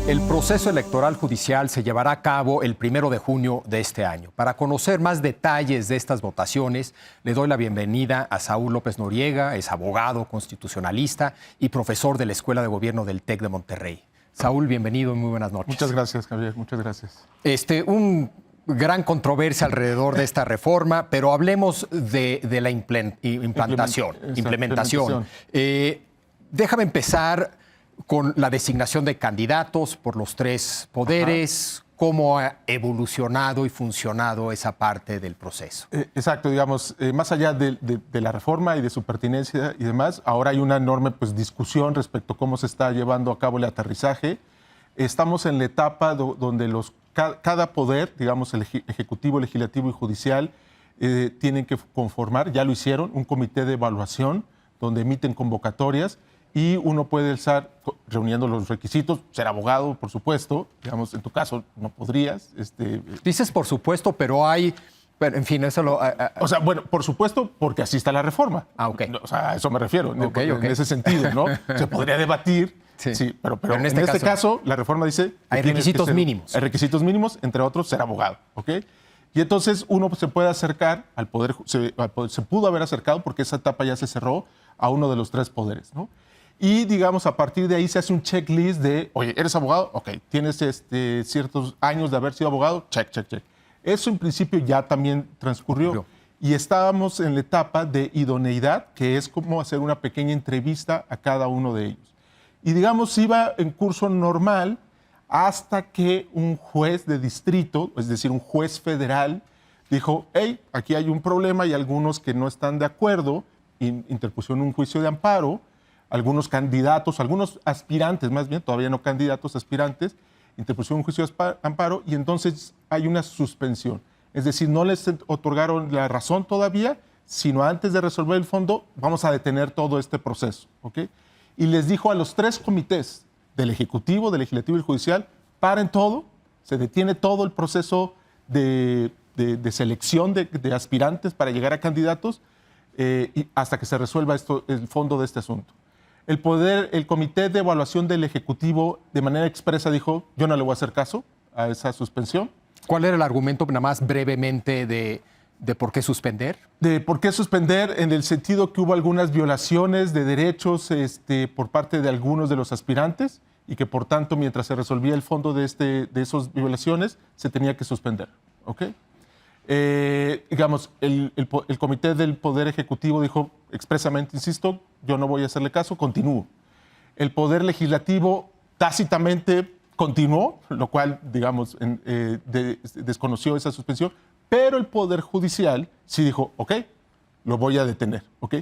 El proceso electoral judicial se llevará a cabo el 1 de junio de este año. Para conocer más detalles de estas votaciones, le doy la bienvenida a Saúl López Noriega, es abogado, constitucionalista y profesor de la Escuela de Gobierno del TEC de Monterrey. Saúl, bienvenido y muy buenas noches. Muchas gracias, Javier, muchas gracias. Un gran controversia alrededor de esta reforma, pero hablemos de la implementación. Déjame empezar con la designación de candidatos por los tres poderes. Ajá. ¿Cómo ha evolucionado y funcionado esa parte del proceso? Exacto, digamos, más allá de la reforma y de su pertinencia y demás, ahora hay una enorme discusión respecto a cómo se está llevando a cabo el aterrizaje. Estamos en la etapa donde cada poder, digamos, el ejecutivo, legislativo y judicial, tienen que conformar, ya lo hicieron, un comité de evaluación donde emiten convocatorias. Y uno puede estar reuniendo los requisitos, ser abogado, por supuesto. Digamos, en tu caso no podrías. Dices por supuesto, pero hay... En fin, eso lo... O sea, bueno, por supuesto, porque así está la reforma. Ah, ok. O sea, a eso me refiero, okay. En ese sentido, ¿no? Se podría debatir, sí, pero en este caso, la reforma dice... Hay requisitos mínimos. Hay requisitos mínimos, entre otros, ser abogado, ¿ok? Y entonces uno se puede acercar al poder, se pudo haber acercado, porque esa etapa ya se cerró, a uno de los tres poderes, ¿no? Y, digamos, a partir de ahí se hace un checklist de, oye, ¿eres abogado? Ok, ¿tienes ciertos años de haber sido abogado? Check, check, check. Eso, en principio, ya también transcurrió. Y estábamos en la etapa de idoneidad, que es como hacer una pequeña entrevista a cada uno de ellos. Y, digamos, iba en curso normal hasta que un juez de distrito, es decir, un juez federal, dijo, hey, aquí hay un problema y algunos que no están de acuerdo, interpusieron un juicio de amparo. Algunos candidatos, algunos aspirantes, más bien, todavía no candidatos, aspirantes, interpusieron un juicio de amparo y entonces hay una suspensión. Es decir, no les otorgaron la razón todavía, sino antes de resolver el fondo, vamos a detener todo este proceso, ¿ok? Y les dijo a los tres comités, del Ejecutivo, del Legislativo y del Judicial, paren todo, se detiene todo el proceso de selección de aspirantes para llegar a candidatos y hasta que se resuelva el fondo de este asunto. El Comité de Evaluación del Ejecutivo de manera expresa dijo, yo no le voy a hacer caso a esa suspensión. ¿Cuál era el argumento, nada más brevemente, de por qué suspender? De por qué suspender en el sentido que hubo algunas violaciones de derechos por parte de algunos de los aspirantes y que, por tanto, mientras se resolvía el fondo de esas violaciones, se tenía que suspender. ¿Ok? Digamos, el Comité del Poder Ejecutivo dijo expresamente, insisto, yo no voy a hacerle caso, continúo. El Poder Legislativo tácitamente continuó, lo cual, digamos, desconoció esa suspensión, pero el Poder Judicial sí dijo, ok, lo voy a detener, ok.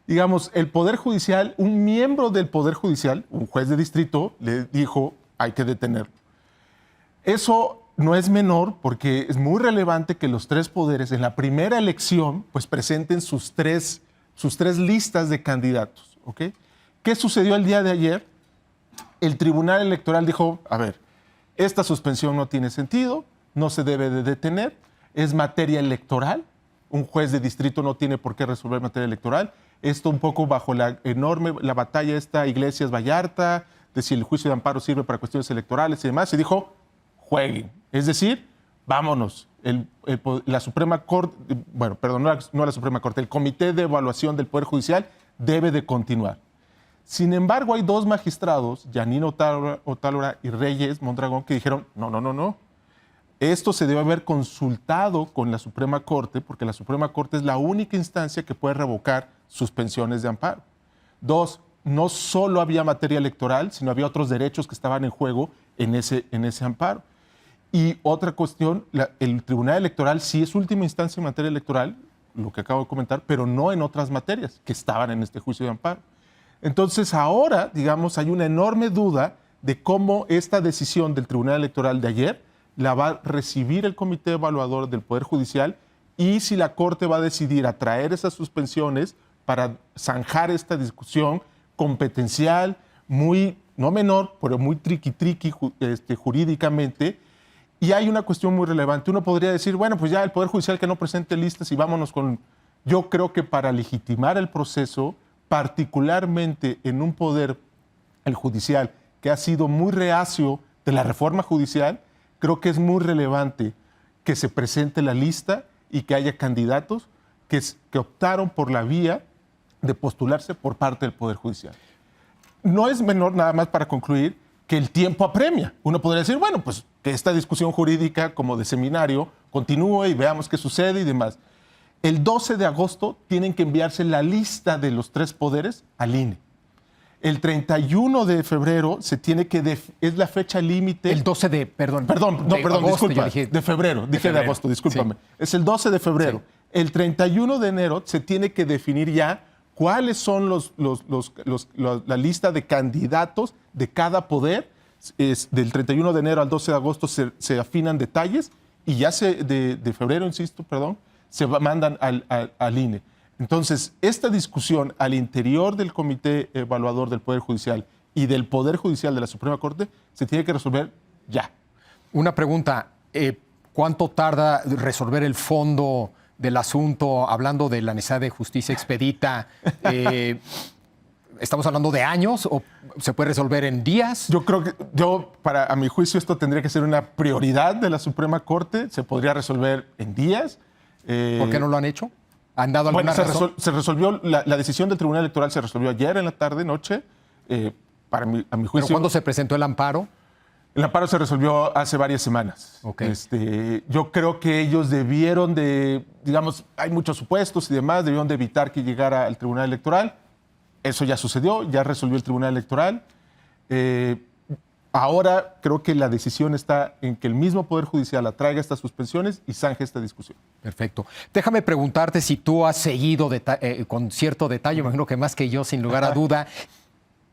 Digamos, el Poder Judicial, un miembro del Poder Judicial, un juez de distrito, le dijo, hay que detenerlo. Eso no es menor porque es muy relevante que los tres poderes en la primera elección pues presenten sus tres listas de candidatos. ¿Ok? ¿Qué sucedió el día de ayer? El Tribunal Electoral dijo, a ver, esta suspensión no tiene sentido, no se debe de detener, es materia electoral, un juez de distrito no tiene por qué resolver materia electoral. Esto un poco bajo la batalla esta Iglesias Vallarta, de si el juicio de amparo sirve para cuestiones electorales y demás, se dijo, jueguen. Es decir, vámonos. La Suprema Corte, bueno, perdón, no la Suprema Corte, el Comité de Evaluación del Poder Judicial debe de continuar. Sin embargo, hay dos magistrados, Yanina Otálora y Reyes Mondragón, que dijeron, no. Esto se debe haber consultado con la Suprema Corte, porque la Suprema Corte es la única instancia que puede revocar suspensiones de amparo. Dos, no solo había materia electoral, sino había otros derechos que estaban en juego en ese amparo. Y otra cuestión, el Tribunal Electoral sí es última instancia en materia electoral, lo que acabo de comentar, pero no en otras materias que estaban en este juicio de amparo. Entonces ahora, digamos, hay una enorme duda de cómo esta decisión del Tribunal Electoral de ayer la va a recibir el Comité Evaluador del Poder Judicial y si la Corte va a decidir atraer esas suspensiones para zanjar esta discusión competencial, muy, no menor, pero muy triqui jurídicamente. Y hay una cuestión muy relevante. Uno podría decir, bueno, pues ya el Poder Judicial que no presente listas y vámonos con... Yo creo que para legitimar el proceso, particularmente en un poder, el judicial, que ha sido muy reacio de la reforma judicial, creo que es muy relevante que se presente la lista y que haya candidatos que optaron por la vía de postularse por parte del Poder Judicial. No es menor, nada más para concluir, que el tiempo apremia. Uno podría decir, bueno, pues que esta discusión jurídica como de seminario continúe y veamos qué sucede y demás. El 12 de agosto tienen que enviarse la lista de los 3 poderes al INE. El 31 de febrero se tiene que es la fecha límite. El 12 de, perdón, agosto, disculpa, dije, de febrero, dije de agosto, discúlpame. Sí. Es el 12 de febrero. Sí. El 31 de enero se tiene que definir ya cuáles son la lista de candidatos de cada poder. Del 31 de enero al 12 de agosto se afinan detalles y ya de febrero, insisto, perdón, se mandan al INE. Entonces, esta discusión al interior del Comité Evaluador del Poder Judicial y del Poder Judicial de la Suprema Corte se tiene que resolver ya. Una pregunta, ¿cuánto tarda resolver el fondo del asunto, hablando de la necesidad de justicia expedita? ¿Estamos hablando de años o se puede resolver en días? Yo creo que, a mi juicio, esto tendría que ser una prioridad de la Suprema Corte. Se podría resolver en días. ¿Por qué no lo han hecho? ¿Han dado alguna razón? Se resolvió, la decisión del Tribunal Electoral se resolvió ayer en la tarde, noche. A mi juicio. ¿Pero cuándo se presentó el amparo? El amparo se resolvió hace varias semanas. Okay. Yo creo que ellos debieron de, digamos, hay muchos supuestos y demás, debieron de evitar que llegara al Tribunal Electoral. Eso ya sucedió, ya resolvió el Tribunal Electoral. Ahora creo que la decisión está en que el mismo Poder Judicial atraiga estas suspensiones y zanje esta discusión. Perfecto. Déjame preguntarte si tú has seguido con cierto detalle, imagino que más que yo, sin lugar a duda,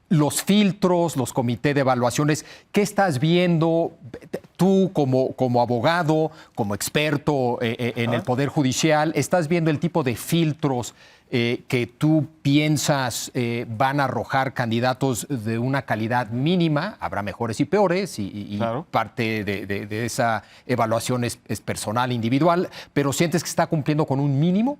los filtros, los comités de evaluaciones. ¿Qué estás viendo tú como abogado, como experto en el Poder Judicial? ¿Estás viendo el tipo de filtros que tú piensas van a arrojar candidatos de una calidad mínima? Habrá mejores y peores y claro, parte de esa evaluación es personal, individual, pero ¿sientes que está cumpliendo con un mínimo?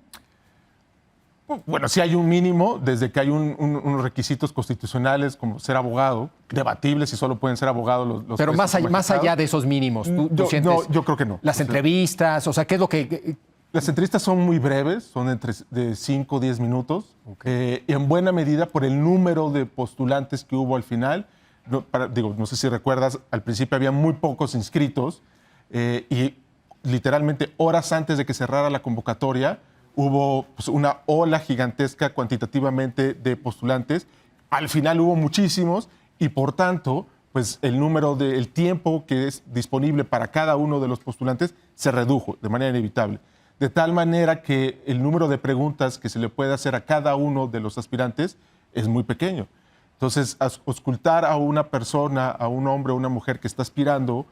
Bueno, sí hay un mínimo, desde que hay unos requisitos constitucionales como ser abogado, debatibles si solo pueden ser abogados los pero más allá de esos mínimos, ¿tú sientes? No, yo creo que no. Las entrevistas, o sea, ¿qué es lo que...? Las entrevistas son muy breves, son de 5 o 10 minutos, okay. En buena medida por el número de postulantes que hubo al final. No sé si recuerdas, al principio había muy pocos inscritos y literalmente horas antes de que cerrara la convocatoria hubo pues, una ola gigantesca cuantitativamente de postulantes. Al final hubo muchísimos y por tanto pues el tiempo que es disponible para cada uno de los postulantes se redujo de manera inevitable. De tal manera que el número de preguntas que se le puede hacer a cada uno de los aspirantes es muy pequeño. Entonces, auscultar a una persona, a un hombre o una mujer que está aspirando,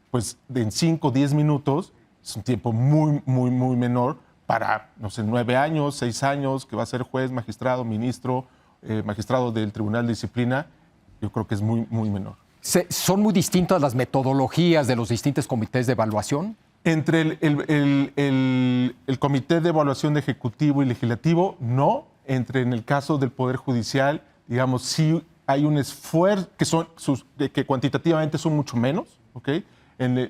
pues en 5 o 10 minutos, es un tiempo muy, muy, muy menor para, no sé, 9 años, 6 años, que va a ser juez, magistrado, ministro, magistrado del Tribunal de Disciplina, yo creo que es muy, muy menor. ¿Son muy distintas las metodologías de los distintos comités de evaluación? Entre el Comité de Evaluación de Ejecutivo y Legislativo, no. En el caso del Poder Judicial, digamos, sí hay un esfuerzo, que cuantitativamente son mucho menos, ¿ok?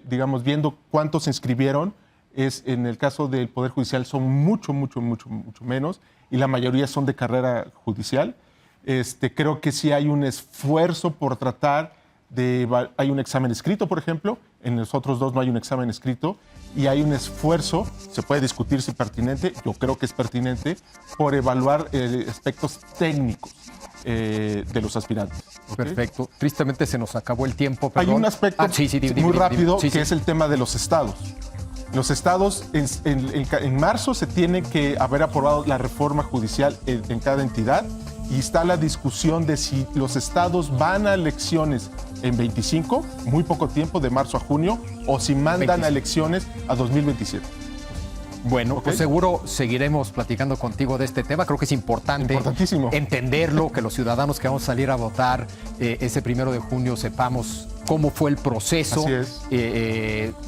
Digamos, viendo cuántos se inscribieron, en el caso del Poder Judicial son mucho menos, y la mayoría son de carrera judicial. Creo que sí hay un esfuerzo por tratar hay un examen escrito, por ejemplo, en los otros dos no hay un examen escrito, y hay un esfuerzo, se puede discutir si es pertinente, yo creo que es pertinente, por evaluar aspectos técnicos de los aspirantes. ¿Okay? Perfecto. Tristemente se nos acabó el tiempo. Perdón. Hay un aspecto muy rápido que es el tema de los estados. Los estados, en marzo se tiene que haber aprobado la reforma judicial en cada entidad, y está la discusión de si los estados van a elecciones en 25, muy poco tiempo, de marzo a junio, o si mandan a elecciones a 2027. Bueno, ¿okay? Pues seguro seguiremos platicando contigo de este tema. Creo que es importante entenderlo, que los ciudadanos que vamos a salir a votar ese 1 de junio sepamos cómo fue el proceso Así es.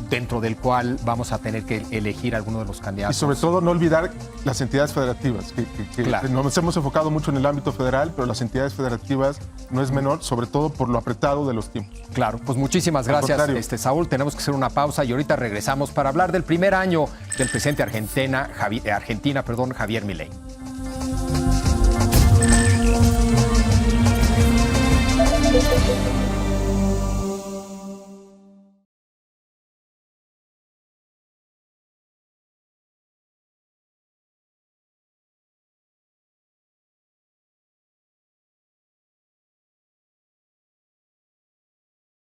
dentro del cual vamos a tener que elegir alguno de los candidatos. Y sobre todo no olvidar las entidades federativas, que Claro. nos hemos enfocado mucho en el ámbito federal, pero las entidades federativas no es menor, sobre todo por lo apretado de los tiempos. Claro, pues muchísimas Al gracias, contrario. Saúl. Tenemos que hacer una pausa y ahorita regresamos para hablar del primer año del presidente Argentina, Javier Milei.